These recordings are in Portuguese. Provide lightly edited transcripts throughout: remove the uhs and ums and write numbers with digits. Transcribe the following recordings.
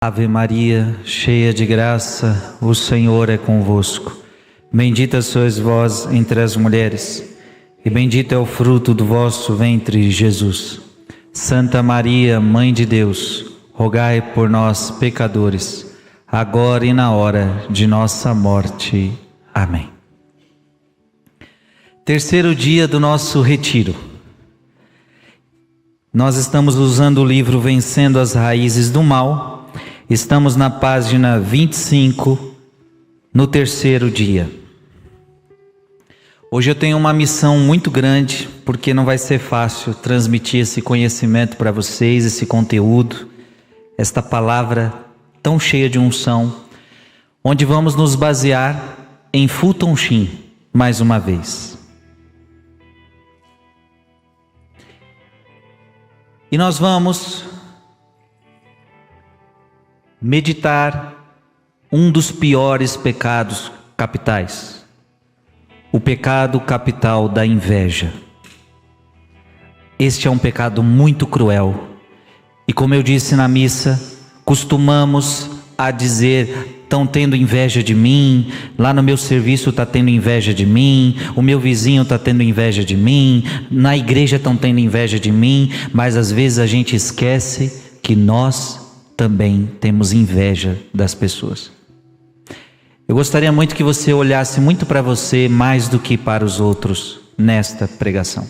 Ave Maria, cheia de graça, o Senhor é convosco. Bendita sois vós entre as mulheres, e bendito é o fruto do vosso ventre, Jesus. Santa Maria, Mãe de Deus, rogai por nós, pecadores, agora e na hora de nossa morte. Amém. Terceiro dia do nosso retiro. Nós estamos usando o livro Vencendo as Raízes do Mal. Estamos na página 25, no terceiro dia. Hoje eu tenho uma missão muito grande, porque não vai ser fácil transmitir esse conhecimento para vocês, esse conteúdo, esta palavra tão cheia de unção, onde vamos nos basear em Fulton Sheen, mais uma vez. E nós vamos meditar um dos piores pecados capitais, o pecado capital da inveja. Este é um pecado muito cruel, e como eu disse na missa, costumamos a dizer: estão tendo inveja de mim, lá no meu serviço está tendo inveja de mim, o meu vizinho está tendo inveja de mim, na igreja estão tendo inveja de mim, mas às vezes a gente esquece que nós também temos inveja das pessoas. Eu gostaria muito que você olhasse muito para você mais do que para os outros nesta pregação.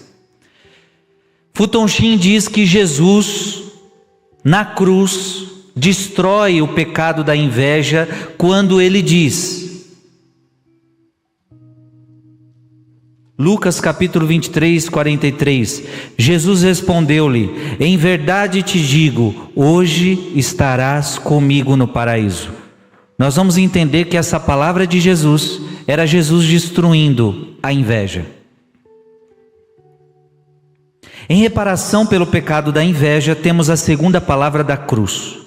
Fulton Sheen diz que Jesus, na cruz, destrói o pecado da inveja quando ele diz, Lucas capítulo 23, 43, Jesus respondeu-lhe: em verdade te digo, hoje estarás comigo no paraíso. Nós vamos entender que essa palavra de Jesus era Jesus destruindo a inveja. Em reparação pelo pecado da inveja, temos a segunda palavra da cruz.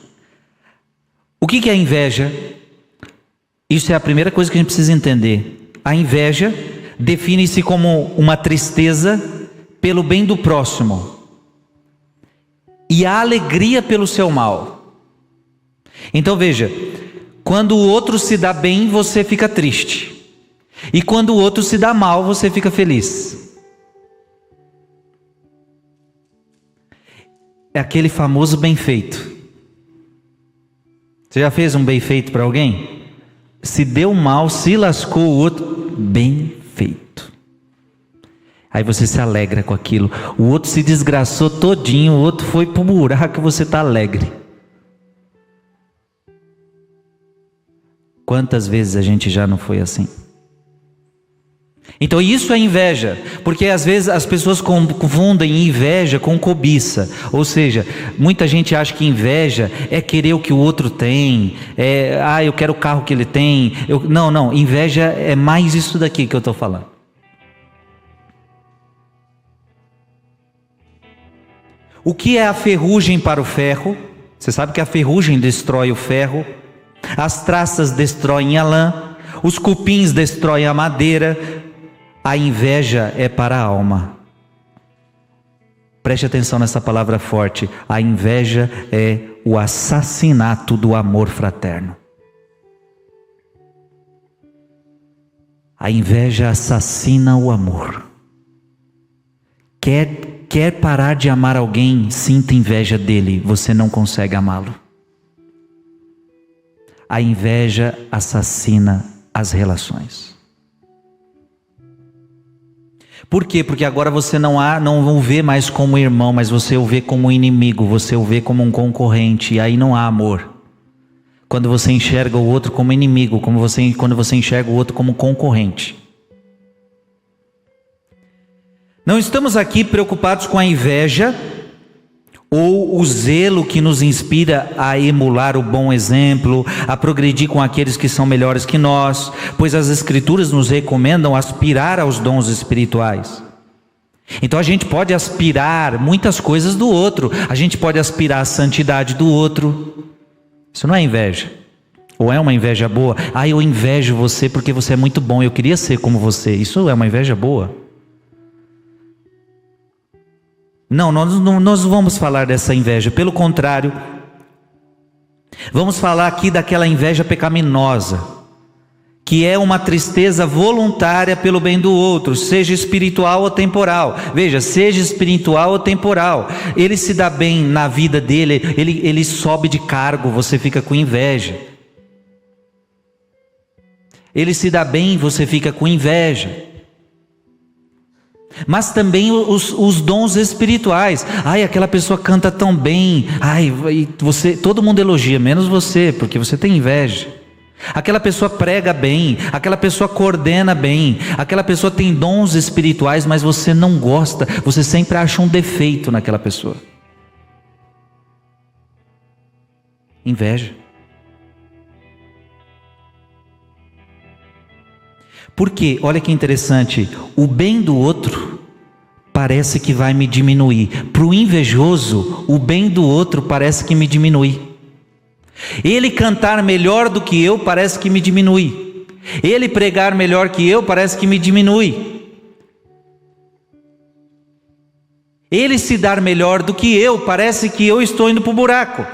O que é a inveja? Isso é a primeira coisa que a gente precisa entender. A inveja define-se como uma tristeza pelo bem do próximo e a alegria pelo seu mal. Então veja, quando o outro se dá bem, você fica triste, e quando o outro se dá mal, você fica feliz. É aquele famoso bem feito. Você já fez um bem feito para alguém? Se deu mal, se lascou o outro, bem feito. Aí você se alegra com aquilo. O outro se desgraçou todinho, o outro foi pro buraco e você está alegre. Quantas vezes a gente já não foi assim? Então isso é inveja, porque às vezes as pessoas confundem inveja com cobiça. Ou seja, muita gente acha que inveja é querer o que o outro tem, eu quero o carro que ele tem. Não, inveja é mais isso daqui que eu estou falando. O que é a ferrugem para o ferro? Você sabe que a ferrugem destrói o ferro, as traças destroem a lã, os cupins destroem a madeira. A inveja é para a alma. Preste atenção nessa palavra forte. A inveja é o assassinato do amor fraterno. A inveja assassina o amor. Quer parar de amar alguém? Sinta inveja dele, você não consegue amá-lo. A inveja assassina as relações. Por quê? Porque agora você não o vê mais como irmão, mas você o vê como inimigo, você o vê como um concorrente, e aí não há amor. Quando você enxerga o outro como inimigo, quando você enxerga o outro como concorrente. Não estamos aqui preocupados com a inveja ou o zelo que nos inspira a emular o bom exemplo, a progredir com aqueles que são melhores que nós, pois as Escrituras nos recomendam aspirar aos dons espirituais. Então a gente pode aspirar muitas coisas do outro, a gente pode aspirar a santidade do outro. Isso não é inveja. Ou é uma inveja boa? Eu invejo você porque você é muito bom, eu queria ser como você. Isso é uma inveja boa? Não, nós não vamos falar dessa inveja. Pelo contrário, Vamos falar aqui daquela inveja pecaminosa, que é uma tristeza voluntária pelo bem do outro, seja espiritual ou temporal. Veja, seja espiritual ou temporal. Ele se dá bem na vida dele, ele sobe de cargo, você fica com inveja. Ele se dá bem, você fica com inveja. Mas também os dons espirituais. Ai, aquela pessoa canta tão bem. Ai, todo mundo elogia, menos você, porque você tem inveja. Aquela pessoa prega bem, aquela pessoa coordena bem, aquela pessoa tem dons espirituais, mas você não gosta, você sempre acha um defeito naquela pessoa. Inveja. Porque, olha que interessante, o bem do outro parece que vai me diminuir. Para o invejoso, o bem do outro parece que me diminui. Ele cantar melhor do que eu parece que me diminui. Ele pregar melhor que eu parece que me diminui. Ele se dar melhor do que eu parece que eu estou indo para o buraco.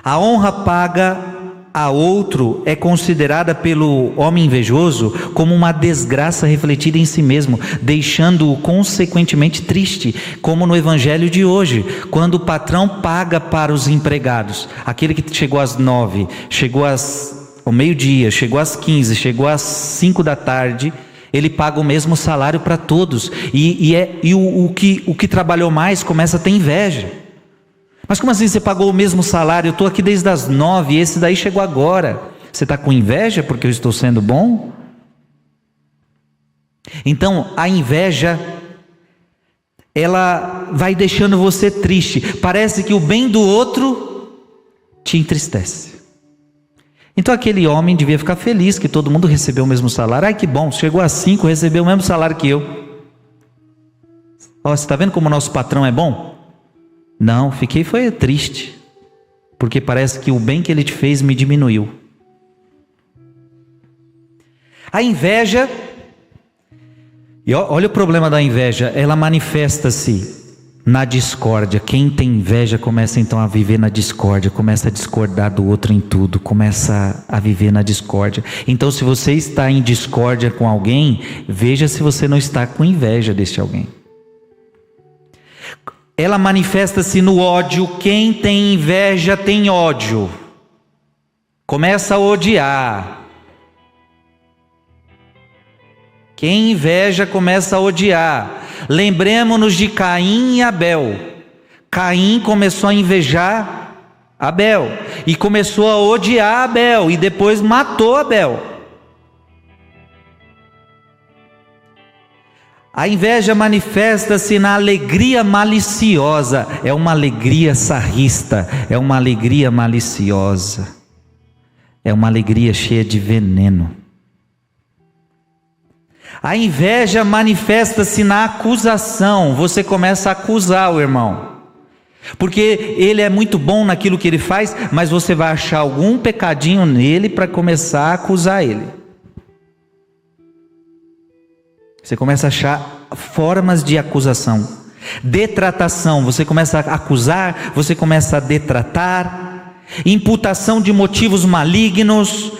A honra paga a outro é considerada pelo homem invejoso como uma desgraça refletida em si mesmo, deixando-o consequentemente triste, como no evangelho de hoje, quando o patrão paga para os empregados, aquele que chegou às 9, chegou ao meio-dia, chegou às 15, chegou às 5 da tarde, ele paga o mesmo salário para todos, e o que trabalhou mais começa a ter inveja. Mas como assim você pagou o mesmo salário? Eu estou aqui desde as 9, esse daí chegou agora. Você está com inveja porque eu estou sendo bom? Então, a inveja, ela vai deixando você triste. Parece que o bem do outro te entristece. Então aquele homem devia ficar feliz que todo mundo recebeu o mesmo salário. Ai, que bom, chegou às 5, recebeu o mesmo salário que eu. Ó, você está vendo como o nosso patrão é bom? Não, foi triste, porque parece que o bem que ele te fez me diminuiu. A inveja, e olha o problema da inveja, ela manifesta-se na discórdia. Quem tem inveja começa então a viver na discórdia, começa a discordar do outro em tudo, começa a viver na discórdia. Então, se você está em discórdia com alguém, veja se você não está com inveja deste alguém. Ela manifesta-se no ódio. Quem tem inveja tem ódio. Começa a odiar. Quem inveja começa a odiar. Lembremos-nos de Caim e Abel. Caim começou a invejar Abel e começou a odiar Abel e depois matou Abel. A inveja manifesta-se na alegria maliciosa, é uma alegria sarrista, é uma alegria maliciosa, é uma alegria cheia de veneno. A inveja manifesta-se na acusação, você começa a acusar o irmão, porque ele é muito bom naquilo que ele faz, mas você vai achar algum pecadinho nele para começar a acusar ele. Você começa a achar formas de acusação. Detratação, você começa a acusar, você começa a detratar. Imputação de motivos malignos.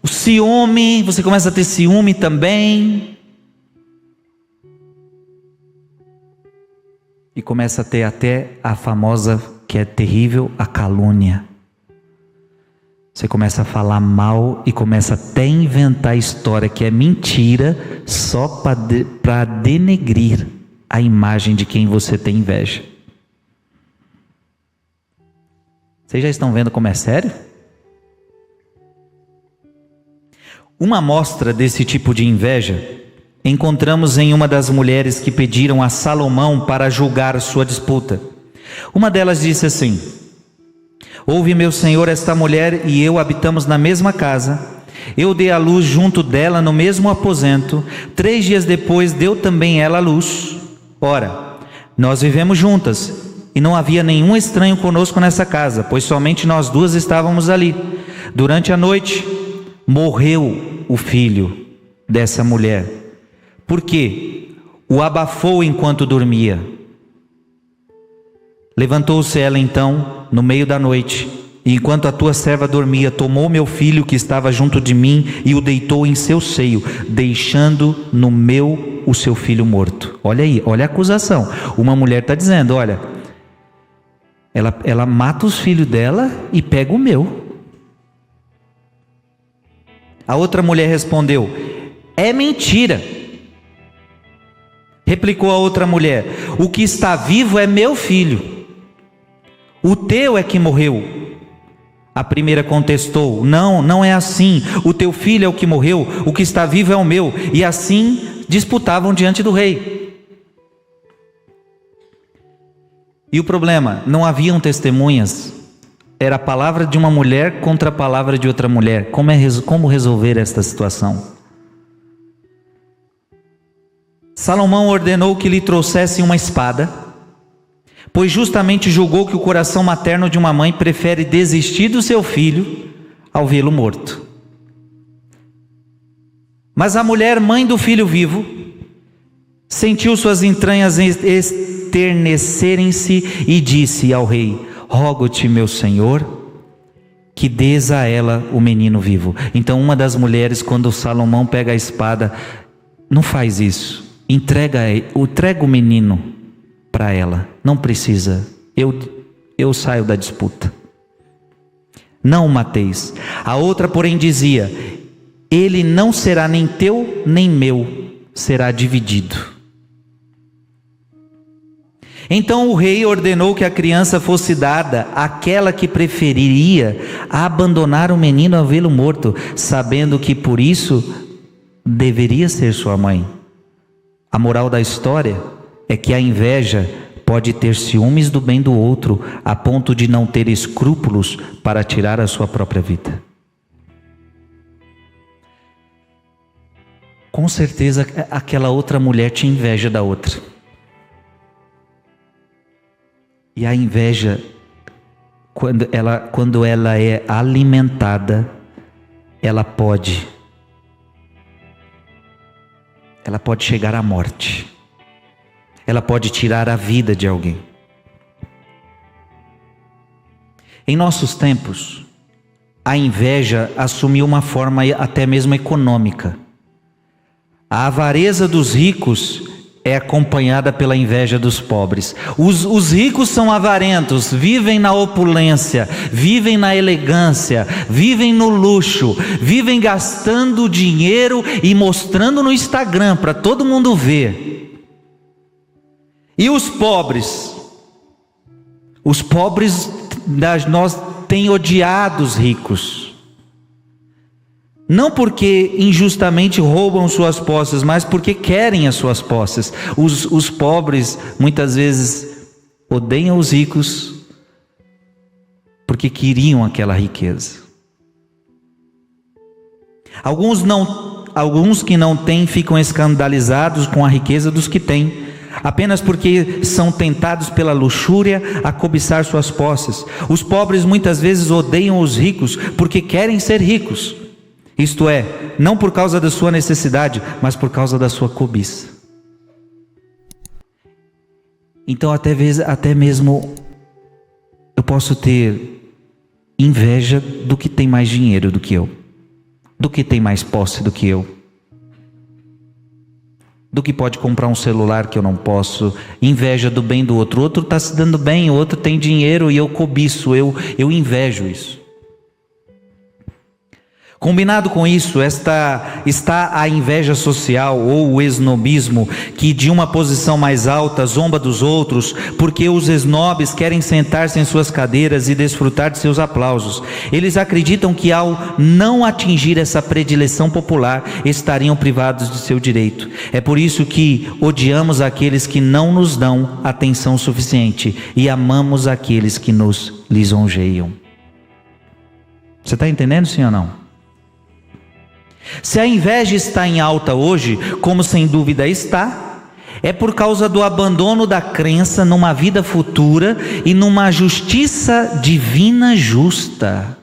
O ciúme, você começa a ter ciúme também. E começa a ter até a famosa, que é terrível, a calúnia. Você começa a falar mal e começa até a inventar história que é mentira, só para denegrir a imagem de quem você tem inveja. Vocês já estão vendo como é sério? Uma amostra desse tipo de inveja encontramos em uma das mulheres que pediram a Salomão para julgar sua disputa. Uma delas disse assim: ouve, meu senhor, esta mulher e eu habitamos na mesma casa. Eu dei à luz junto dela no mesmo aposento. 3 dias depois deu também ela à luz. Ora, nós vivemos juntas e não havia nenhum estranho conosco nessa casa, pois somente nós duas estávamos ali. Durante a noite morreu o filho dessa mulher, porque o abafou enquanto dormia. Levantou-se ela então no meio da noite, e enquanto a tua serva dormia, tomou meu filho que estava junto de mim e o deitou em seu seio, deixando no meu o seu filho morto. Olha aí, olha a acusação. Uma mulher está dizendo, olha, ela mata os filhos dela e pega o meu. A outra mulher respondeu, é mentira. Replicou a outra mulher, o que está vivo é meu filho, o teu é que morreu. A primeira contestou, não é assim, o teu filho é o que morreu, o que está vivo é o meu. E assim disputavam diante do rei. E o problema, não haviam testemunhas, era a palavra de uma mulher contra a palavra de outra mulher. Como resolver esta situação? Salomão ordenou que lhe trouxessem uma espada, pois justamente julgou que o coração materno de uma mãe prefere desistir do seu filho ao vê-lo morto. Mas a mulher, mãe do filho vivo, sentiu suas entranhas esternecerem-se e disse ao rei, rogo-te, meu senhor, que dês a ela o menino vivo. Então uma das mulheres, quando Salomão pega a espada, não faz isso, entrega o menino para ela, não precisa, eu saio da disputa, não o mateis. A outra porém dizia, ele não será nem teu nem meu, será dividido. Então o rei ordenou que a criança fosse dada àquela que preferiria abandonar o menino a vê-lo morto, sabendo que por isso deveria ser sua mãe. A moral da história é que a inveja pode ter ciúmes do bem do outro, a ponto de não ter escrúpulos para tirar a sua própria vida. Com certeza aquela outra mulher tinha inveja da outra. E a inveja, quando ela é alimentada, ela pode chegar à morte. Ela pode tirar a vida de alguém. Em nossos tempos, a inveja assumiu uma forma até mesmo econômica. A avareza dos ricos é acompanhada pela inveja dos pobres. Os ricos são avarentos, vivem na opulência, vivem na elegância, vivem no luxo, vivem gastando dinheiro e mostrando no Instagram para todo mundo ver. E os pobres nós têm odiado os ricos, não porque injustamente roubam suas posses, mas porque querem as suas posses. Os pobres muitas vezes odeiam os ricos porque queriam aquela riqueza. Alguns que não têm ficam escandalizados com a riqueza dos que têm, apenas porque são tentados pela luxúria a cobiçar suas posses. Os pobres muitas vezes odeiam os ricos porque querem ser ricos, isto é, não por causa da sua necessidade, mas por causa da sua cobiça. Então até mesmo eu posso ter inveja do que tem mais dinheiro do que eu, do que tem mais posse do que eu, do que pode comprar um celular que eu não posso, inveja do bem do outro. O outro está se dando bem, o outro tem dinheiro e eu cobiço, eu invejo isso. Combinado com isso, está a inveja social ou o esnobismo, que de uma posição mais alta zomba dos outros, porque os esnobes querem sentar-se em suas cadeiras e desfrutar de seus aplausos. Eles acreditam que ao não atingir essa predileção popular, estariam privados de seu direito. É por isso que odiamos aqueles que não nos dão atenção suficiente e amamos aqueles que nos lisonjeiam. Você está entendendo, sim ou não? Se a inveja está em alta hoje, como sem dúvida está, é por causa do abandono da crença numa vida futura e numa justiça divina justa.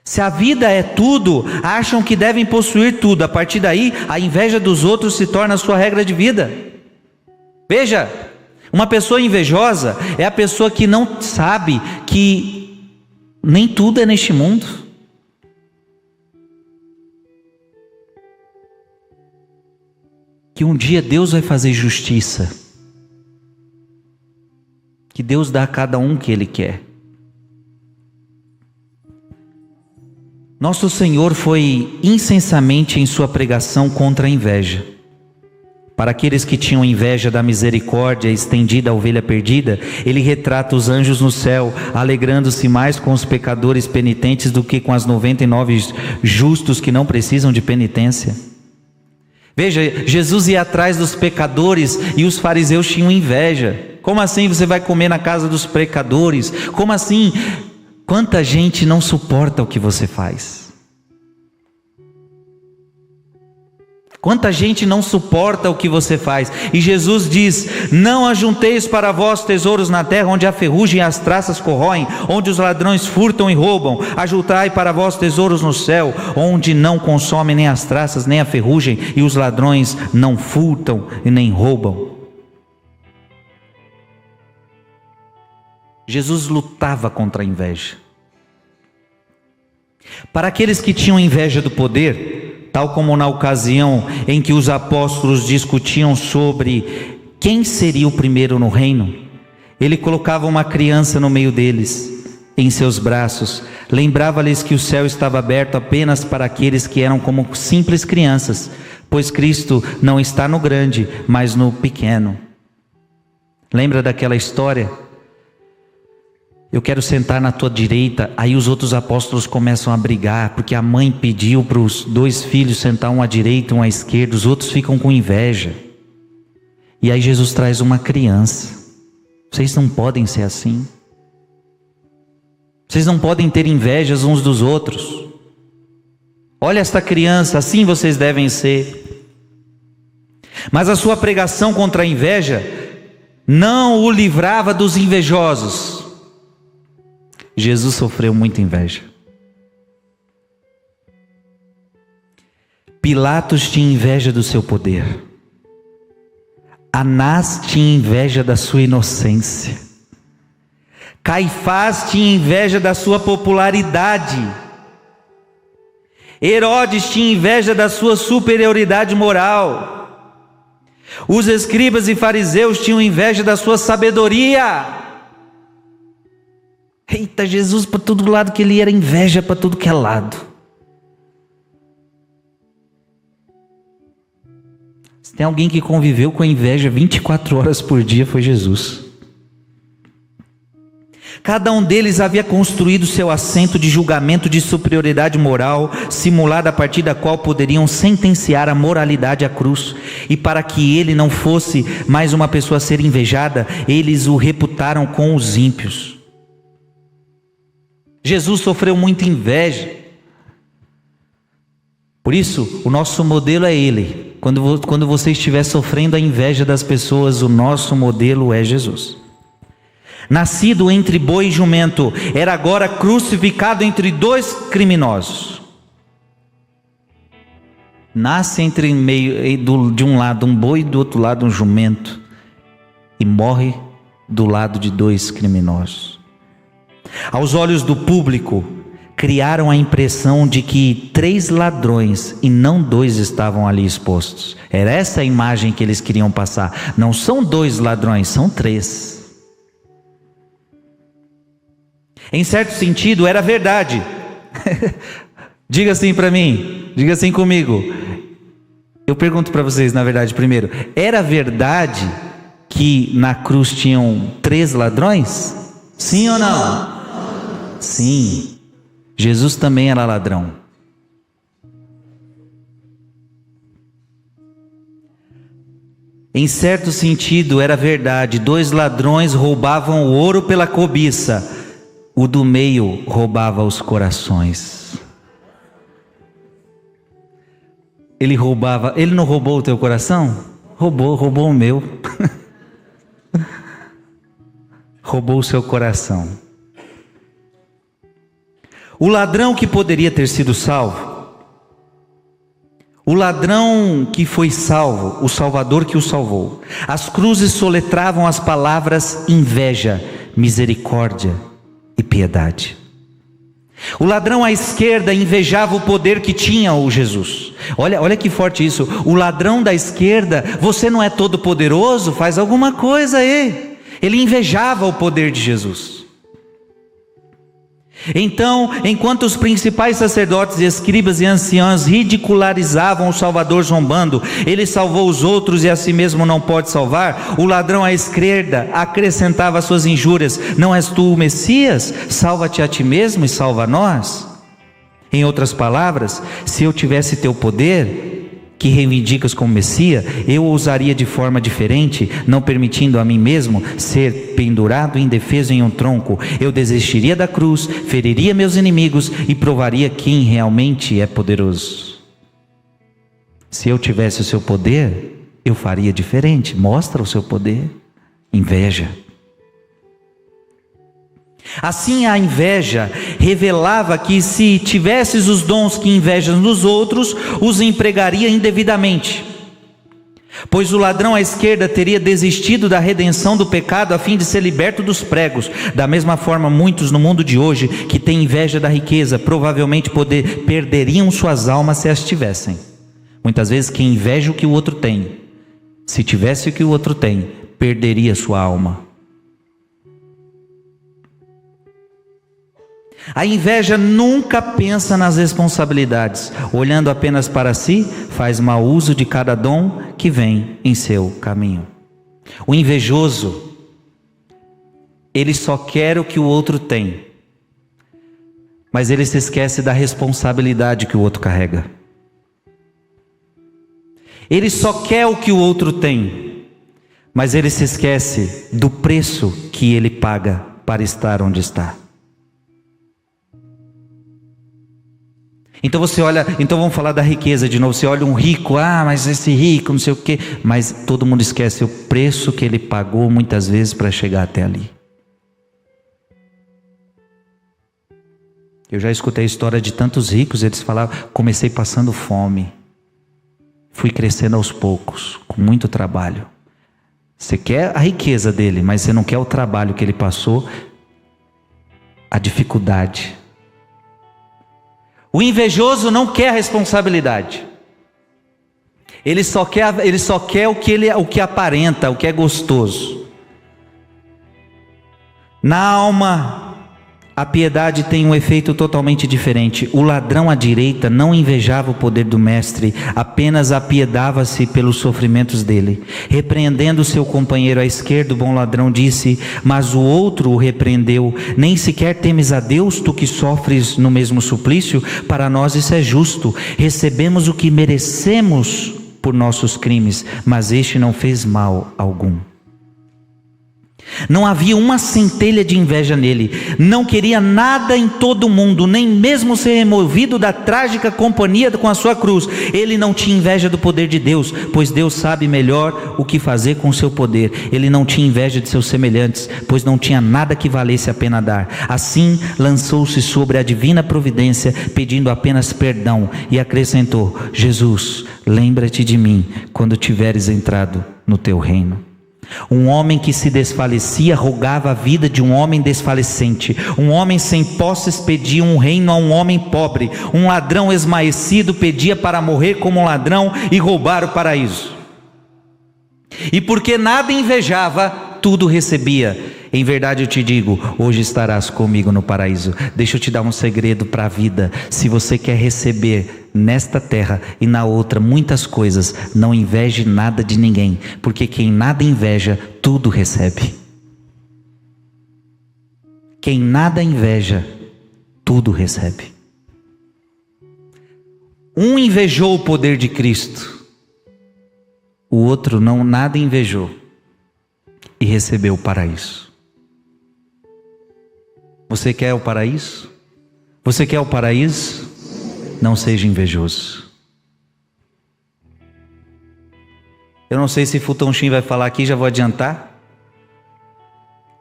Se a vida é tudo, acham que devem possuir tudo. A partir daí, a inveja dos outros se torna a sua regra de vida. Veja, Uma pessoa invejosa é a pessoa que não sabe que nem tudo é neste mundo. Que um dia Deus vai fazer justiça. Que Deus dá a cada um o que Ele quer. Nosso Senhor foi insensamente em sua pregação contra a inveja. Para aqueles que tinham inveja da misericórdia estendida à ovelha perdida, Ele retrata os anjos no céu, alegrando-se mais com os pecadores penitentes do que com as 99 justos que não precisam de penitência. Veja, Jesus ia atrás dos pecadores e os fariseus tinham inveja. Como assim você vai comer na casa dos pecadores? Como assim? Quanta gente não suporta o que você faz? Quanta gente não suporta o que você faz? E Jesus diz: não ajunteis para vós tesouros na terra, onde a ferrugem e as traças corroem, onde os ladrões furtam e roubam. Ajuntai para vós tesouros no céu, onde não consomem nem as traças, nem a ferrugem, e os ladrões não furtam e nem roubam. Jesus lutava contra a inveja. Para aqueles que tinham inveja do poder, tal como na ocasião em que os apóstolos discutiam sobre quem seria o primeiro no reino, ele colocava uma criança no meio deles, em seus braços, lembrava-lhes que o céu estava aberto apenas para aqueles que eram como simples crianças, pois Cristo não está no grande, mas no pequeno. Lembra daquela história? Eu quero sentar na tua direita. Aí os outros apóstolos começam a brigar, porque a mãe pediu para os 2 filhos sentar um à direita e um à esquerda. Os outros ficam com inveja. E aí Jesus traz uma criança. Vocês não podem ser assim. Vocês não podem ter invejas uns dos outros. Olha esta criança, assim vocês devem ser. Mas a sua pregação contra a inveja não o livrava dos invejosos. Jesus sofreu muita inveja. Pilatos tinha inveja do seu poder. Anás tinha inveja da sua inocência. Caifás tinha inveja da sua popularidade. Herodes tinha inveja da sua superioridade moral. Os escribas e fariseus tinham inveja da sua sabedoria. Eita, Jesus, para todo lado que ele ia, era inveja para tudo que é lado. Se tem alguém que conviveu com a inveja 24 horas por dia, foi Jesus. Cada um deles havia construído seu assento de julgamento de superioridade moral, simulada a partir da qual poderiam sentenciar a moralidade à cruz. E para que ele não fosse mais uma pessoa a ser invejada, eles o reputaram com os ímpios. Jesus sofreu muita inveja. Por isso, o nosso modelo é Ele. Quando você estiver sofrendo a inveja das pessoas, o nosso modelo é Jesus. Nascido entre boi e jumento, era agora crucificado entre 2 criminosos. Nasce entre meio de um lado um boi e do outro lado um jumento, e morre do lado de 2 criminosos. Aos olhos do público, criaram a impressão de que 3 ladrões e não 2 estavam ali expostos. Era essa a imagem que eles queriam passar. Não são 2 ladrões, são 3. Em certo sentido, era verdade. Diga assim para mim, diga assim comigo. Eu pergunto para vocês, na verdade, primeiro: era verdade que na cruz tinham 3 ladrões? Sim ou não? Sim. Jesus também era ladrão. Em certo sentido, era verdade. 2 ladrões roubavam o ouro pela cobiça. O do meio roubava os corações. Ele não roubou o teu coração? Roubou o meu. Roubou o seu coração. O ladrão que poderia ter sido salvo, O ladrão que foi salvo, o Salvador que o salvou. As cruzes soletravam as palavras inveja, misericórdia e piedade. O ladrão à esquerda invejava o poder que tinha o Jesus. Olha que forte isso. O ladrão da esquerda, você não é todo poderoso? Faz alguma coisa aí. Ele invejava o poder de Jesus. Então, enquanto os principais sacerdotes, escribas e anciãos ridicularizavam o Salvador zombando, ele salvou os outros e a si mesmo não pode salvar, o ladrão à esquerda acrescentava suas injúrias: não és tu o Messias? Salva-te a ti mesmo e salva a nós. Em outras palavras, se eu tivesse teu poder, que reivindicas como Messias, eu ousaria de forma diferente, não permitindo a mim mesmo ser pendurado indefeso em um tronco. Eu desistiria da cruz, feriria meus inimigos e provaria quem realmente é poderoso. Se eu tivesse o seu poder, eu faria diferente. Mostra o seu poder. Inveja. Assim, a inveja revelava que se tivesses os dons que invejas nos outros, os empregaria indevidamente. Pois o ladrão à esquerda teria desistido da redenção do pecado a fim de ser liberto dos pregos. Da mesma forma, muitos no mundo de hoje que têm inveja da riqueza, provavelmente perderiam suas almas se as tivessem. Muitas vezes quem inveja o que o outro tem, se tivesse o que o outro tem, perderia sua alma. A inveja nunca pensa nas responsabilidades, olhando apenas para si, faz mau uso de cada dom que vem em seu caminho. O invejoso, ele só quer o que o outro tem, mas ele se esquece da responsabilidade que o outro carrega. Ele só quer o que o outro tem, mas ele se esquece do preço que ele paga para estar onde está. Então você olha, então vamos falar da riqueza de novo. Você olha um rico, mas esse rico, não sei o quê. Mas todo mundo esquece o preço que ele pagou muitas vezes para chegar até ali. Eu já escutei a história de tantos ricos, eles falavam: comecei passando fome, fui crescendo aos poucos, com muito trabalho. Você quer a riqueza dele, mas você não quer o trabalho que ele passou, a dificuldade. O invejoso não quer a responsabilidade. Ele só quer o que aparenta, o que é gostoso. Na alma, a piedade tem um efeito totalmente diferente. O ladrão à direita não invejava o poder do mestre, apenas apiedava-se pelos sofrimentos dele. Repreendendo seu companheiro à esquerda, o bom ladrão disse: mas o outro o repreendeu: nem sequer temes a Deus, tu que sofres no mesmo suplício? Para nós isso é justo, recebemos o que merecemos por nossos crimes, mas este não fez mal algum. Não havia uma centelha de inveja nele, não queria nada em todo o mundo, nem mesmo ser removido da trágica companhia com a sua cruz. Ele não tinha inveja do poder de Deus, pois Deus sabe melhor o que fazer com o seu poder. Ele não tinha inveja de seus semelhantes, pois não tinha nada que valesse a pena dar. Assim lançou-se sobre a divina providência, pedindo apenas perdão, e acrescentou: Jesus, lembra-te de mim quando tiveres entrado no teu reino. Um homem que se desfalecia rogava a vida de um homem desfalecente. Um homem sem posses pedia um reino a um homem pobre. Um ladrão esmaecido pedia para morrer como um ladrão e roubar o paraíso. E porque nada invejava, tudo recebia. Em verdade eu te digo, hoje estarás comigo no paraíso. Deixa eu te dar um segredo para a vida. Se você quer receber nesta terra e na outra muitas coisas, não inveje nada de ninguém, porque quem nada inveja, tudo recebe. Quem nada inveja, tudo recebe. Um invejou o poder de Cristo, o outro não, nada invejou e recebeu o paraíso. Você quer o paraíso? Você quer o paraíso? Não seja invejoso. Eu não sei se Futonchim vai falar aqui, já vou adiantar.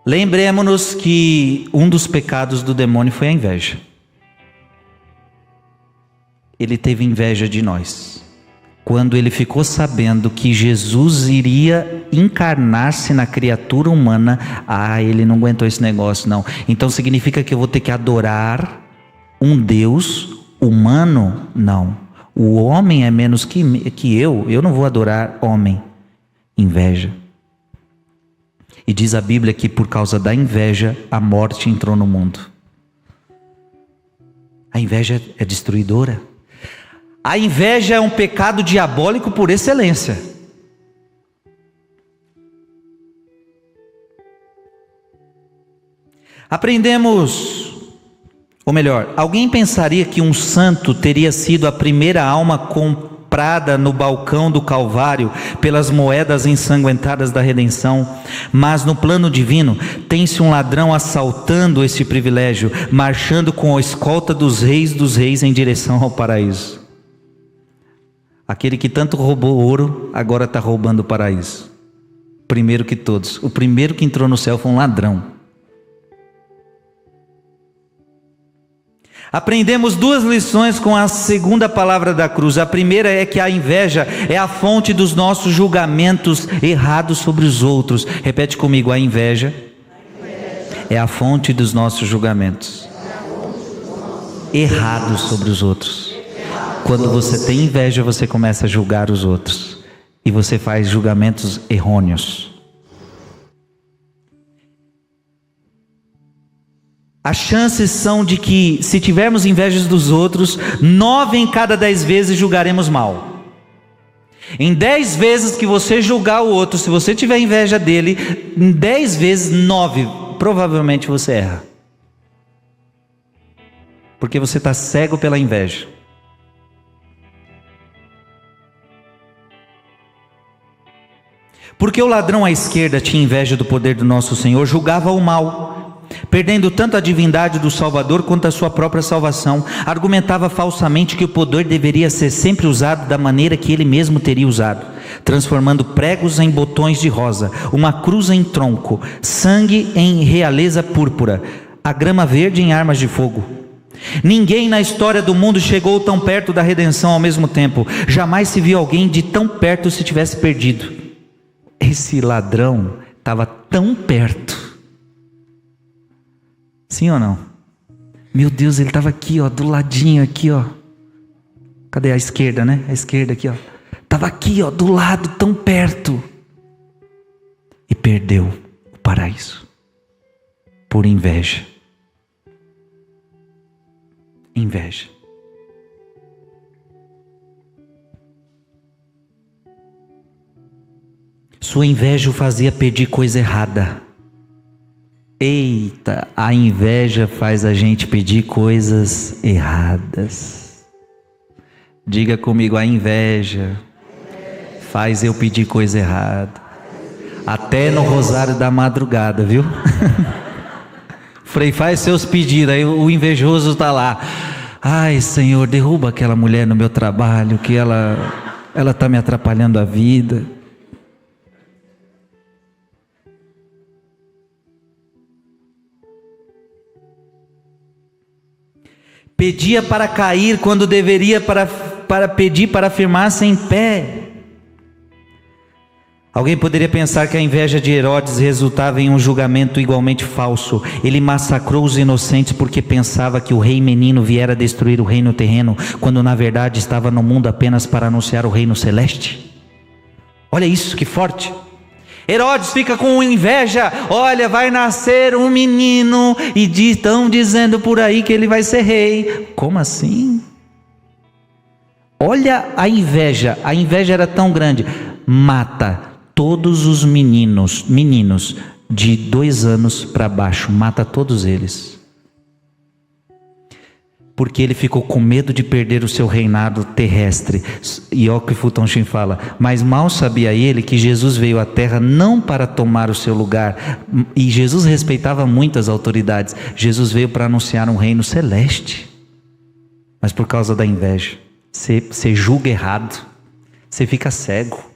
Lembremos-nos que um dos pecados do demônio foi a inveja. Ele teve inveja de nós. quando ele ficou sabendo que Jesus iria encarnar-se na criatura humana, ele não aguentou esse negócio não. Então significa que eu vou ter que adorar um Deus humano? Não. O homem é menos que eu não vou adorar homem. Inveja. E diz a Bíblia que por causa da inveja, a morte entrou no mundo. A inveja é destruidora. A inveja é um pecado diabólico por excelência. Aprendemos, ou melhor, alguém pensaria que um santo teria sido a primeira alma comprada no balcão do Calvário pelas moedas ensanguentadas da redenção, mas no plano divino tem-se um ladrão assaltando esse privilégio, marchando com a escolta dos reis em direção ao paraíso. Aquele que tanto roubou ouro, agora está roubando o paraíso. Primeiro que todos. O primeiro que entrou no céu foi um ladrão. Aprendemos duas lições com a segunda palavra da cruz. A primeira é que a inveja é a fonte dos nossos julgamentos errados sobre os outros. Repete comigo, a inveja é a fonte dos nossos julgamentos errados sobre os outros. Quando você tem inveja, você começa a julgar os outros. E você faz julgamentos errôneos. As chances são de que, se tivermos invejas dos outros, 9 em cada 10 vezes julgaremos mal. Em 10 vezes que você julgar o outro, se você tiver inveja dele, em 10 vezes, 9, provavelmente você erra. Porque você está cego pela inveja. Porque o ladrão à esquerda tinha inveja do poder do nosso Senhor, julgava o mal, perdendo tanto a divindade do Salvador quanto a sua própria salvação. Argumentava falsamente que o poder deveria ser sempre usado da maneira que ele mesmo teria usado, transformando pregos em botões de rosa, uma cruz em tronco, sangue em realeza púrpura, a grama verde em armas de fogo. Ninguém na história do mundo chegou tão perto da redenção ao mesmo tempo. Jamais se viu alguém de tão perto se tivesse perdido. Esse ladrão estava tão perto. Sim ou não? Meu Deus, ele estava aqui, ó, do ladinho aqui, ó. Cadê a esquerda, né? A esquerda aqui, ó. Estava aqui, ó, do lado, tão perto. E perdeu o paraíso. Por inveja. Inveja. Sua inveja o fazia pedir coisa errada. Eita, a inveja faz a gente pedir coisas erradas. Diga comigo, a inveja faz eu pedir coisa errada. Até no rosário da madrugada, viu? Frei, faz seus pedidos, aí o invejoso está lá. Ai, Senhor, derruba aquela mulher no meu trabalho, que ela está me atrapalhando a vida. Pedia para cair quando deveria para pedir para firmar-se em pé. Alguém poderia pensar que a inveja de Herodes resultava em um julgamento igualmente falso. Ele massacrou os inocentes porque pensava que o rei menino viera destruir o reino terreno, quando na verdade estava no mundo apenas para anunciar o reino celeste. Olha isso, que forte. Herodes fica com inveja. Olha, vai nascer um menino e estão dizendo por aí que ele vai ser rei. Como assim? Olha a inveja era tão grande. Mata todos os meninos de 2 anos para baixo, mata todos eles. Porque ele ficou com medo de perder o seu reinado terrestre. E ó que Fulton Sheen fala, mas mal sabia ele que Jesus veio à terra não para tomar o seu lugar. E Jesus respeitava muitas autoridades. Jesus veio para anunciar um reino celeste. Mas por causa da inveja, você julga errado, você fica cego.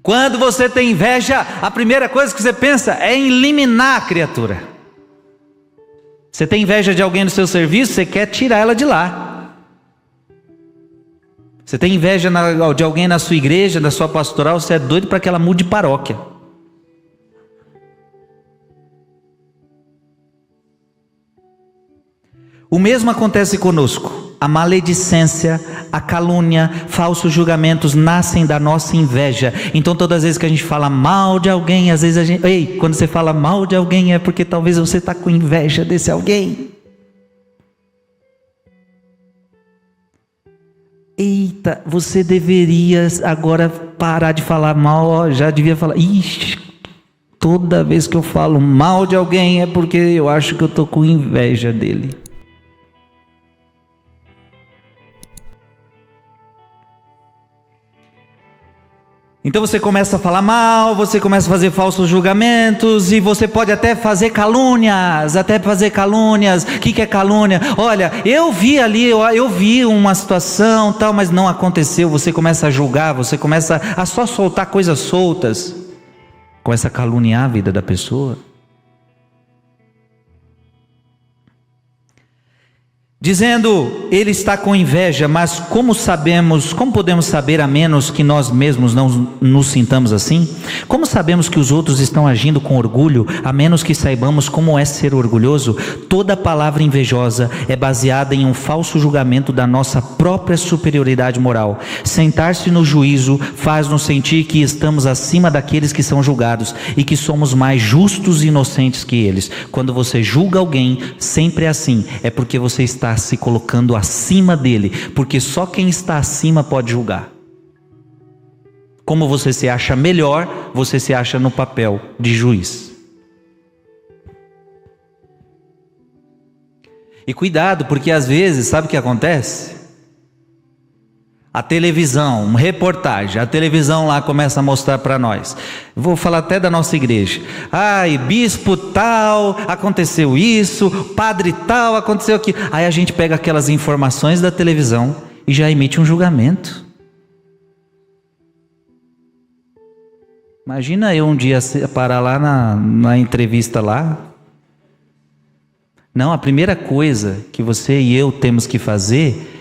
Quando você tem inveja, a primeira coisa que você pensa é em eliminar a criatura. Você tem inveja de alguém no seu serviço, você quer tirar ela de lá. Você tem inveja de alguém na sua igreja, da sua pastoral, você é doido para que ela mude de paróquia. O mesmo acontece conosco. A maledicência, a calúnia, falsos julgamentos nascem da nossa inveja. Então todas as vezes que a gente fala mal de alguém, às vezes a gente... Ei, quando você fala mal de alguém é porque talvez você está com inveja desse alguém. Eita, você deveria agora parar de falar mal, ó, já devia falar... Ixi, toda vez que eu falo mal de alguém é porque eu acho que eu estou com inveja dele. Então você começa a falar mal, você começa a fazer falsos julgamentos, e você pode até fazer calúnias, O que é calúnia? Olha, eu vi ali, eu vi uma situação tal, mas não aconteceu. Você começa a julgar, você começa a só soltar coisas soltas, começa a caluniar a vida da pessoa. Dizendo, ele está com inveja, mas como podemos saber a menos que nós mesmos não nos sintamos assim? Como sabemos que os outros estão agindo com orgulho, a menos que saibamos como é ser orgulhoso? Toda palavra invejosa é baseada em um falso julgamento da nossa própria superioridade moral. Sentar-se no juízo faz-nos sentir que estamos acima daqueles que são julgados e que somos mais justos e inocentes que eles. Quando você julga alguém, sempre é assim, é porque você está se colocando acima dele, porque só quem está acima pode julgar. Como você se acha melhor, você se acha no papel de juiz. E cuidado, porque às vezes, sabe o que acontece? A televisão, uma reportagem, a televisão lá começa a mostrar para nós. Vou falar até da nossa igreja. Ai, bispo tal, aconteceu isso, padre tal, aconteceu aquilo. Aí a gente pega aquelas informações da televisão e já emite um julgamento. Imagina eu um dia parar lá na entrevista lá. Não, a primeira coisa que você e eu temos que fazer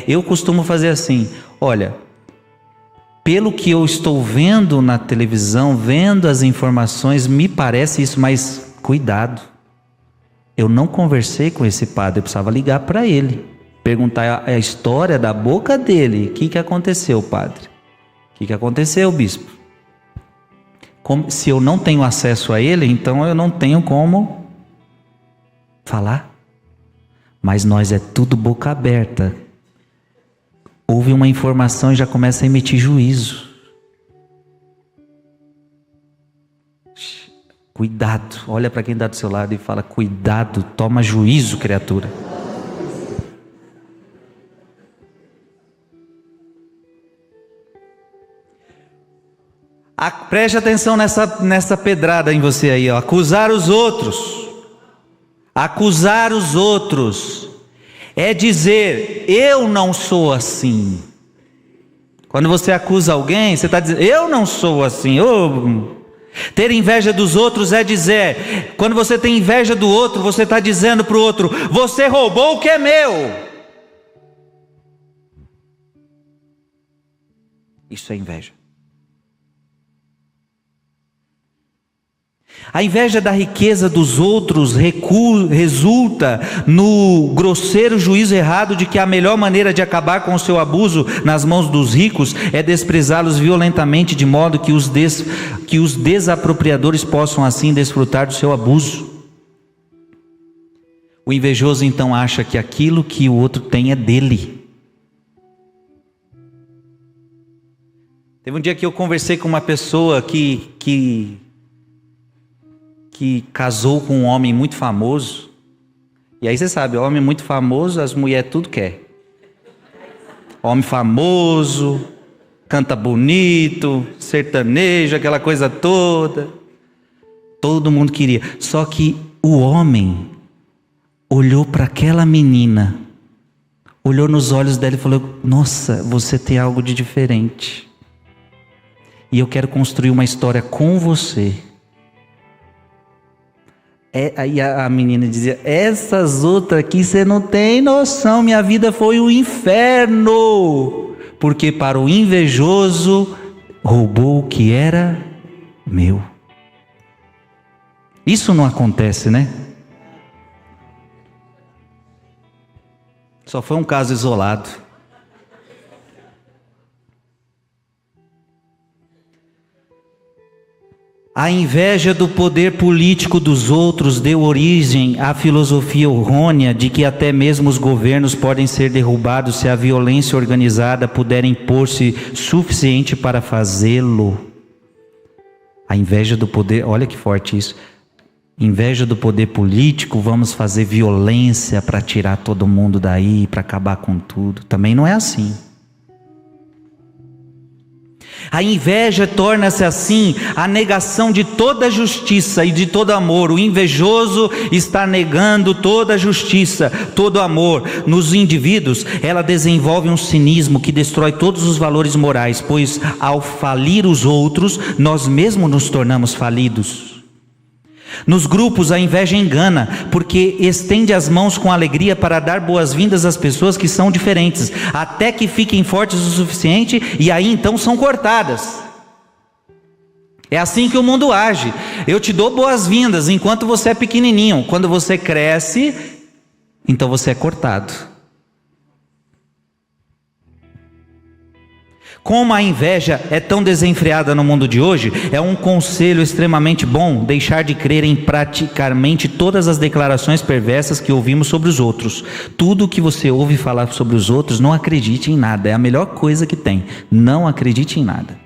eu costumo fazer assim, olha, pelo que eu estou vendo na televisão, vendo as informações, me parece isso, mas cuidado, eu não conversei com esse padre, eu precisava ligar para ele, perguntar a história da boca dele, o que aconteceu, padre? O que aconteceu, bispo? Se eu não tenho acesso a ele, então eu não tenho como falar, mas nós é tudo boca aberta. Houve uma informação e já começa a emitir juízo. Cuidado, olha para quem está do seu lado e fala, cuidado, toma juízo, criatura. Preste atenção nessa pedrada em você aí, ó. Acusar os outros é dizer, eu não sou assim. Quando você acusa alguém, você está dizendo, eu não sou assim. Ter inveja dos outros é dizer, quando você tem inveja do outro, você está dizendo para o outro, você roubou o que é meu. Isso é inveja. A inveja da riqueza dos outros resulta no grosseiro juízo errado de que a melhor maneira de acabar com o seu abuso nas mãos dos ricos é desprezá-los violentamente, de modo que os desapropriadores possam assim desfrutar do seu abuso. O invejoso então acha que aquilo que o outro tem é dele. Teve um dia que eu conversei com uma pessoa que casou com um homem muito famoso. E aí você sabe, homem muito famoso, as mulheres tudo quer. Homem famoso, canta bonito, sertanejo, aquela coisa toda. Todo mundo queria. Só que o homem olhou para aquela menina, olhou nos olhos dela e falou, nossa, você tem algo de diferente. E eu quero construir uma história com você. Aí a menina dizia, essas outras aqui você não tem noção, minha vida foi um inferno, porque para o invejoso roubou o que era meu. Isso não acontece, né? Só foi um caso isolado. A inveja do poder político dos outros deu origem à filosofia errônea de que até mesmo os governos podem ser derrubados se a violência organizada puder impor-se suficiente para fazê-lo. A inveja do poder, olha que forte isso. Inveja do poder político, vamos fazer violência para tirar todo mundo daí, para acabar com tudo. Também não é assim. A inveja torna-se assim a negação de toda justiça e de todo amor. O invejoso está negando toda justiça, todo amor. Nos indivíduos, ela desenvolve um cinismo que destrói todos os valores morais, pois ao falir os outros, nós mesmos nos tornamos falidos. Nos grupos a inveja engana, porque estende as mãos com alegria para dar boas-vindas às pessoas que são diferentes, até que fiquem fortes o suficiente e aí então são cortadas. É assim que o mundo age. Eu te dou boas-vindas enquanto você é pequenininho. Quando você cresce, então você é cortado. Como a inveja é tão desenfreada no mundo de hoje, é um conselho extremamente bom deixar de crer em praticamente todas as declarações perversas que ouvimos sobre os outros. Tudo o que você ouve falar sobre os outros, não acredite em nada, é a melhor coisa que tem. Não acredite em nada.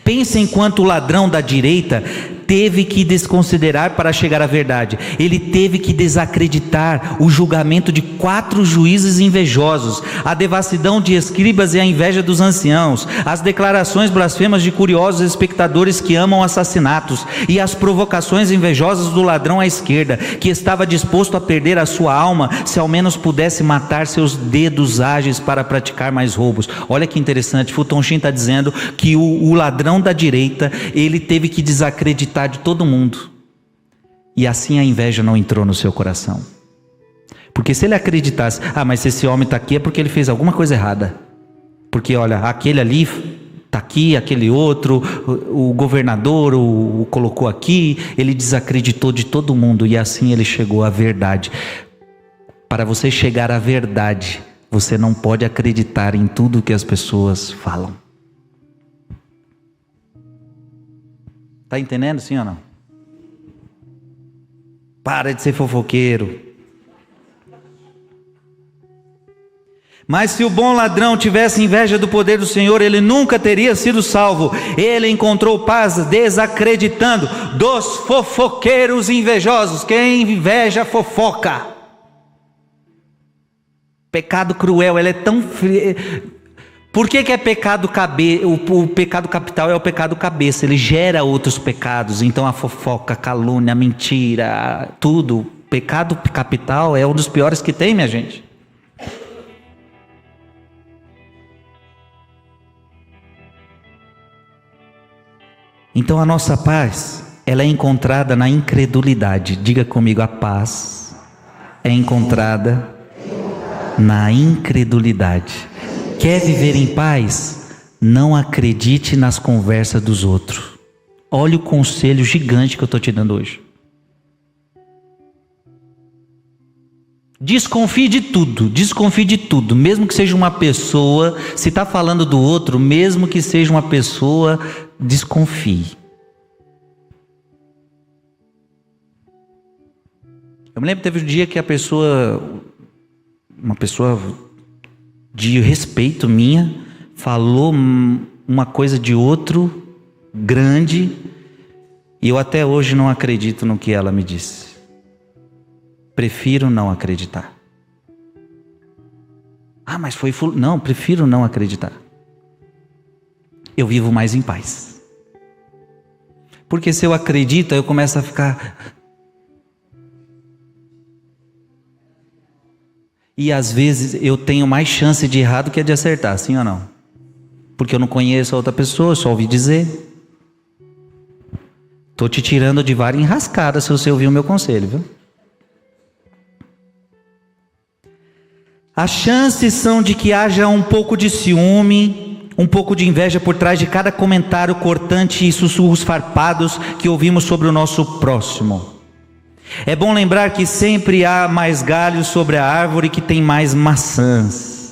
Pense em quanto o ladrão da direita teve que desconsiderar para chegar à verdade. Ele teve que desacreditar o julgamento de 4 juízes invejosos, a devassidão de escribas e a inveja dos anciãos, as declarações blasfemas de curiosos espectadores que amam assassinatos e as provocações invejosas do ladrão à esquerda, que estava disposto a perder a sua alma se ao menos pudesse matar seus dedos ágeis para praticar mais roubos. Olha que interessante, Fulton Sheen está dizendo que o ladrão da direita, ele teve que desacreditar de todo mundo, e assim a inveja não entrou no seu coração. Porque se ele acreditasse, mas se esse homem está aqui é porque ele fez alguma coisa errada, porque olha, aquele ali está aqui, aquele outro, o governador o colocou aqui, ele desacreditou de todo mundo, e assim ele chegou à verdade. Para você chegar à verdade, você não pode acreditar em tudo que as pessoas falam. Está entendendo, sim ou não? Para de ser fofoqueiro. Mas se o bom ladrão tivesse inveja do poder do Senhor, ele nunca teria sido salvo. Ele encontrou paz desacreditando dos fofoqueiros invejosos. Quem inveja fofoca. Pecado cruel, ele é tão frio. Por que é pecado o pecado capital é o pecado cabeça, ele gera outros pecados, então a fofoca, a calúnia, a mentira, tudo, pecado capital é um dos piores que tem, minha gente. Então a nossa paz, ela é encontrada na incredulidade. Diga comigo, a paz é encontrada na incredulidade. Quer viver em paz? Não acredite nas conversas dos outros. Olha o conselho gigante que eu estou te dando hoje. Desconfie de tudo, mesmo que seja uma pessoa, se está falando do outro, mesmo que seja uma pessoa, desconfie. Eu me lembro, teve um dia que uma pessoa de respeito minha, falou uma coisa de outro, grande, e eu até hoje não acredito no que ela me disse. Prefiro não acreditar. Mas foi fulano. Não, prefiro não acreditar. Eu vivo mais em paz. Porque se eu acredito, eu começo a ficar... E às vezes eu tenho mais chance de errar do que de acertar, sim ou não? Porque eu não conheço a outra pessoa, só ouvi dizer. Estou te tirando de várias enrascadas se você ouvir o meu conselho, viu? As chances são de que haja um pouco de ciúme, um pouco de inveja por trás de cada comentário cortante e sussurros farpados que ouvimos sobre o nosso próximo. É bom lembrar que sempre há mais galhos sobre a árvore que tem mais maçãs.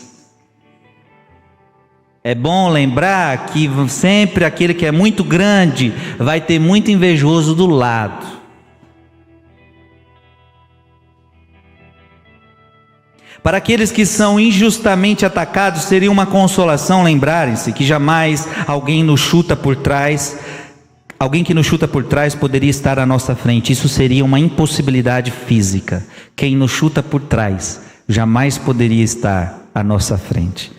É bom lembrar que sempre aquele que é muito grande vai ter muito invejoso do lado. Para aqueles que são injustamente atacados, seria uma consolação lembrarem-se que jamais alguém nos chuta por trás. Alguém que nos chuta por trás poderia estar à nossa frente. Isso seria uma impossibilidade física. Quem nos chuta por trás jamais poderia estar à nossa frente.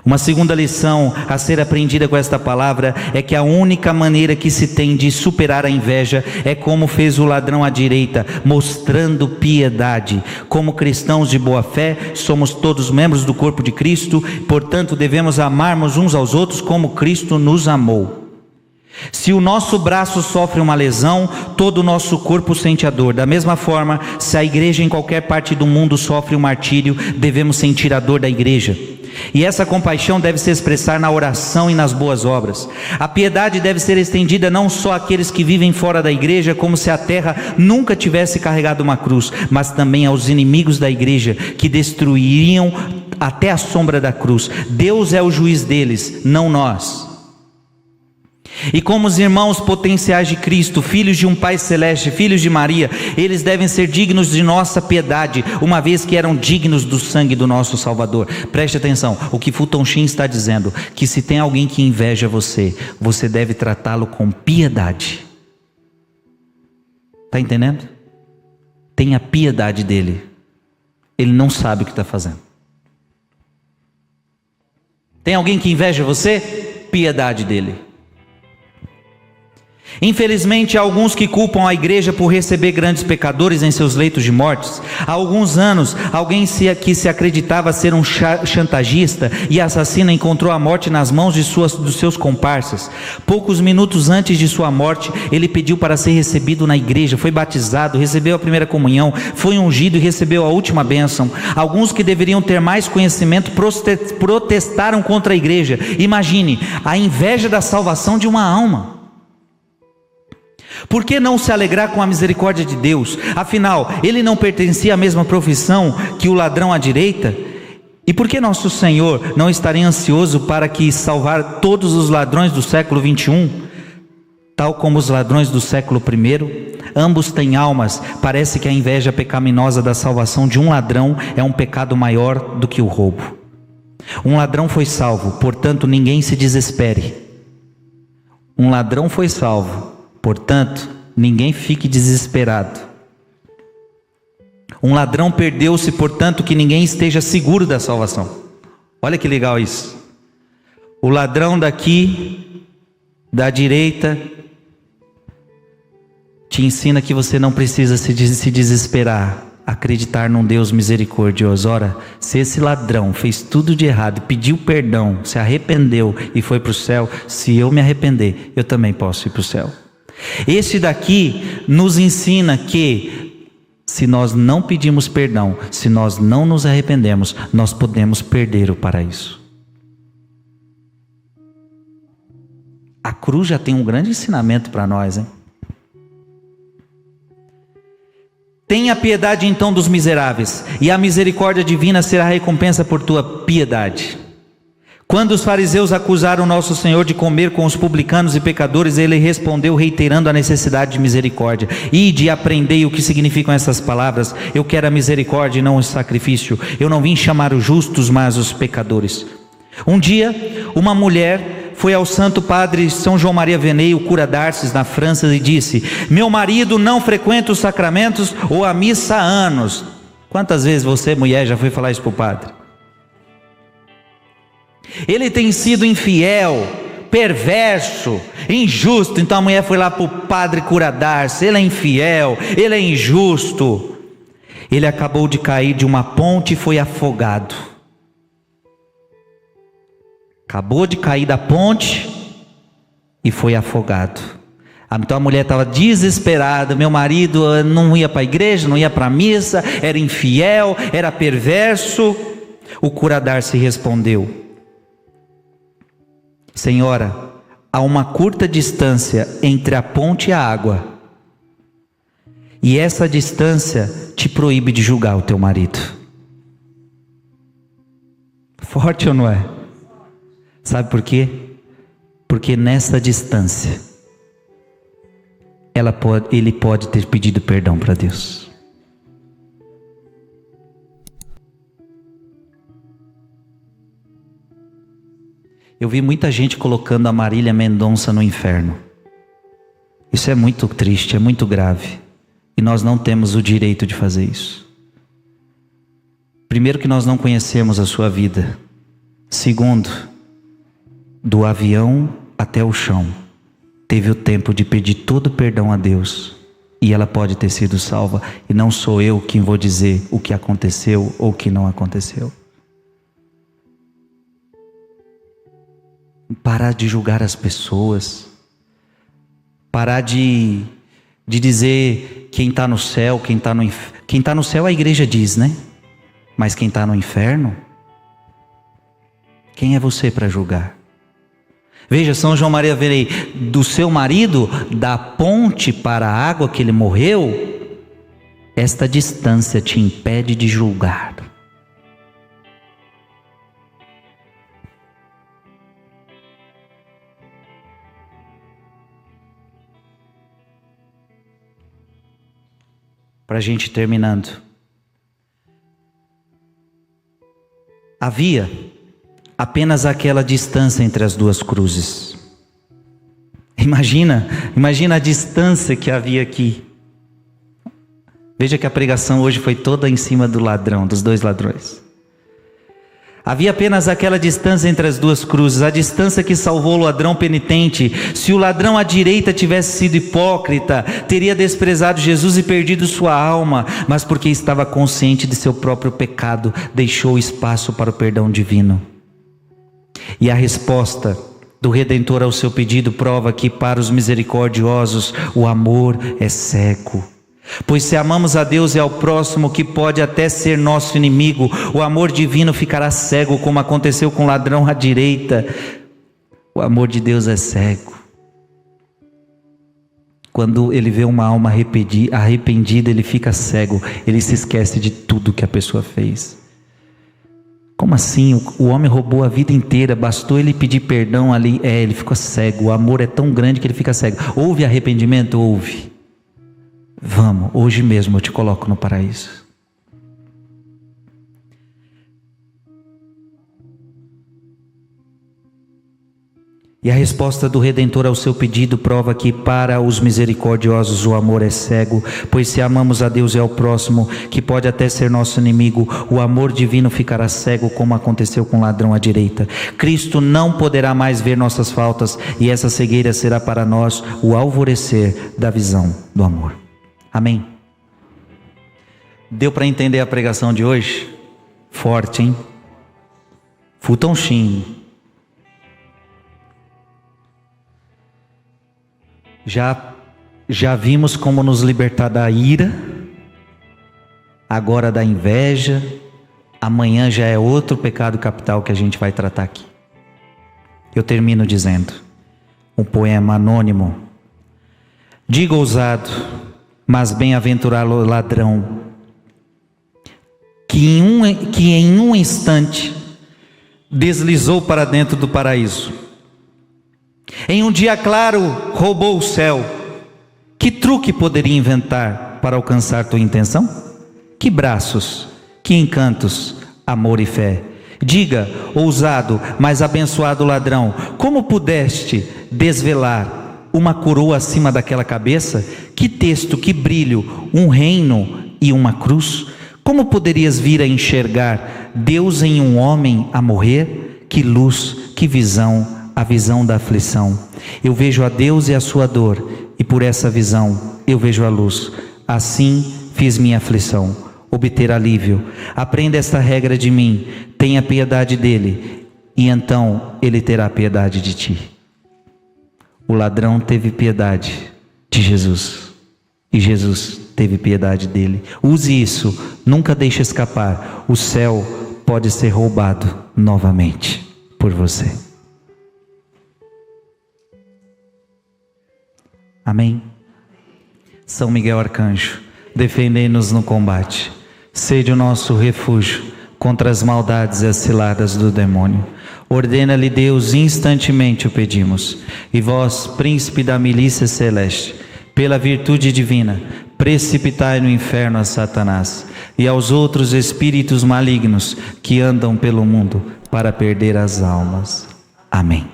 Uma segunda lição a ser aprendida com esta palavra é que a única maneira que se tem de superar a inveja é como fez o ladrão à direita, mostrando piedade. Como cristãos de boa fé, somos todos membros do corpo de Cristo, portanto devemos amarmos uns aos outros como Cristo nos amou. Se o nosso braço sofre uma lesão, todo o nosso corpo sente a dor. Da mesma forma, se a igreja em qualquer parte do mundo sofre um martírio, devemos sentir a dor da igreja. E essa compaixão deve se expressar na oração e nas boas obras. A piedade deve ser estendida não só àqueles que vivem fora da igreja, como se a terra nunca tivesse carregado uma cruz, mas também aos inimigos da igreja, que destruiriam até a sombra da cruz. Deus é o juiz deles, não nós. E como os irmãos potenciais de Cristo, filhos de um Pai Celeste, filhos de Maria, eles devem ser dignos de nossa piedade, uma vez que eram dignos do sangue do nosso Salvador. Preste atenção, o que Fulton Sheen está dizendo, que se tem alguém que inveja você, você deve tratá-lo com piedade. Está entendendo? Tenha piedade dele. Ele não sabe o que está fazendo. Tem alguém que inveja você? Piedade dele. Infelizmente, há alguns que culpam a igreja por receber grandes pecadores em seus leitos de mortes. Há alguns anos, alguém que se acreditava ser um chantagista e assassino encontrou a morte nas mãos dos seus comparsas. Poucos minutos antes de sua morte, ele pediu para ser recebido na igreja, foi batizado, recebeu a primeira comunhão, foi ungido e recebeu a última bênção. Alguns que deveriam ter mais conhecimento protestaram contra a igreja. Imagine, a inveja da salvação de uma alma. Por que não se alegrar com a misericórdia de Deus? Afinal, ele não pertencia à mesma profissão que o ladrão à direita? E por que nosso Senhor não estaria ansioso para que salvar todos os ladrões do século 21? Tal como os ladrões do século 1, ambos têm almas. Parece que a inveja pecaminosa da salvação de um ladrão é um pecado maior do que o roubo. Um ladrão foi salvo, portanto ninguém se desespere. Um ladrão foi salvo, portanto, ninguém fique desesperado. Um ladrão perdeu-se, portanto, que ninguém esteja seguro da salvação. Olha que legal isso. O ladrão daqui, da direita, te ensina que você não precisa se desesperar, acreditar num Deus misericordioso. Ora, se esse ladrão fez tudo de errado, pediu perdão, se arrependeu e foi para o céu, se eu me arrepender, eu também posso ir para o céu. Este daqui nos ensina que se nós não pedimos perdão, se nós não nos arrependemos, nós podemos perder o paraíso. A cruz já tem um grande ensinamento para nós, hein? Tenha piedade então dos miseráveis, e a misericórdia divina será a recompensa por tua piedade. Quando os fariseus acusaram nosso Senhor de comer com os publicanos e pecadores, ele respondeu reiterando a necessidade de misericórdia. Ide e aprendei o que significam essas palavras. Eu quero a misericórdia e não o sacrifício. Eu não vim chamar os justos, mas os pecadores. Um dia, uma mulher foi ao Santo Padre São João Maria Vianney, o cura d'Arces, na França, e disse: meu marido não frequenta os sacramentos ou a missa há anos. Quantas vezes você, mulher, já foi falar isso para o padre? Ele tem sido infiel, perverso, injusto. Então a mulher foi lá para o padre cura d'Arces: ele é infiel, ele é injusto. Ele acabou de cair de uma ponte e foi afogado. Acabou de cair da ponte e foi afogado. Então a mulher estava desesperada, meu marido não ia para a igreja, não ia para a missa, era infiel, era perverso. O cura Darcy respondeu: Senhora, há uma curta distância entre a ponte e a água, e essa distância te proíbe de julgar o teu marido. Forte ou não é? Sabe por quê? Porque nessa distância ele pode ter pedido perdão para Deus. Eu vi muita gente colocando a Marília Mendonça no inferno. Isso é muito triste, é muito grave. E nós não temos o direito de fazer isso. Primeiro, que nós não conhecemos a sua vida. Segundo, do avião até o chão, teve o tempo de pedir todo perdão a Deus, e ela pode ter sido salva. E não sou eu quem vou dizer o que aconteceu ou o que não aconteceu. Parar de julgar as pessoas, parar de dizer quem está no céu, quem está no inferno. Quem está no céu a igreja diz, né? Mas quem está no inferno, quem é você para julgar? Veja, São João Maria Vianney, do seu marido, da ponte para a água que ele morreu, esta distância te impede de julgar. Para a gente terminando, havia apenas aquela distância entre as duas cruzes. Imagina a distância que havia aqui. Veja que a pregação hoje foi toda em cima do ladrão, dos dois ladrões. Havia apenas aquela distância entre as duas cruzes, a distância que salvou o ladrão penitente. Se o ladrão à direita tivesse sido hipócrita, teria desprezado Jesus e perdido sua alma, mas porque estava consciente de seu próprio pecado, deixou espaço para o perdão divino. E a resposta do Redentor ao seu pedido prova que para os misericordiosos o amor é cego. Pois se amamos a Deus e ao próximo, que pode até ser nosso inimigo, o amor divino ficará cego, como aconteceu com o ladrão à direita. O amor de Deus é cego. Quando ele vê uma alma arrependida, ele fica cego, ele se esquece de tudo que a pessoa fez. Como assim? O homem roubou a vida inteira, bastou ele pedir perdão ali, ele ficou cego. O amor é tão grande que ele fica cego. Houve arrependimento? Houve. Vamos, hoje mesmo eu te coloco no paraíso. E a resposta do Redentor ao seu pedido prova que para os misericordiosos o amor é cego, pois se amamos a Deus e ao próximo, que pode até ser nosso inimigo, o amor divino ficará cego, como aconteceu com o ladrão à direita. Cristo não poderá mais ver nossas faltas, e essa cegueira será para nós o alvorecer da visão do amor. Amém? Deu para entender a pregação de hoje? Forte, hein? Futon Shin. Já vimos como nos libertar da ira, agora da inveja, amanhã já é outro pecado capital que a gente vai tratar aqui. Eu termino dizendo, um poema anônimo: diga ousado, mas bem-aventurado ladrão, que em um instante deslizou para dentro do paraíso. Em um dia claro roubou o céu. Que truque poderia inventar para alcançar tua intenção? Que braços, que encantos, amor e fé. Diga, ousado, mas abençoado ladrão, como pudeste desvelar uma coroa acima daquela cabeça? Que texto, que brilho, um reino e uma cruz? Como poderias vir a enxergar Deus em um homem a morrer? Que luz, que visão, a visão da aflição. Eu vejo a Deus e a sua dor, e por essa visão eu vejo a luz. Assim fiz minha aflição, obter alívio. Aprenda esta regra de mim, tenha piedade dele, e então ele terá piedade de ti. O ladrão teve piedade, de Jesus. E Jesus teve piedade dele. Use isso, nunca deixe escapar. O céu pode ser roubado novamente por você. Amém? São Miguel Arcanjo, defendei-nos no combate. Sede o nosso refúgio contra as maldades e as ciladas do demônio. Ordena-lhe Deus, instantemente o pedimos. E vós, príncipe da milícia celeste, pela virtude divina, precipitai no inferno a Satanás e aos outros espíritos malignos que andam pelo mundo para perder as almas. Amém.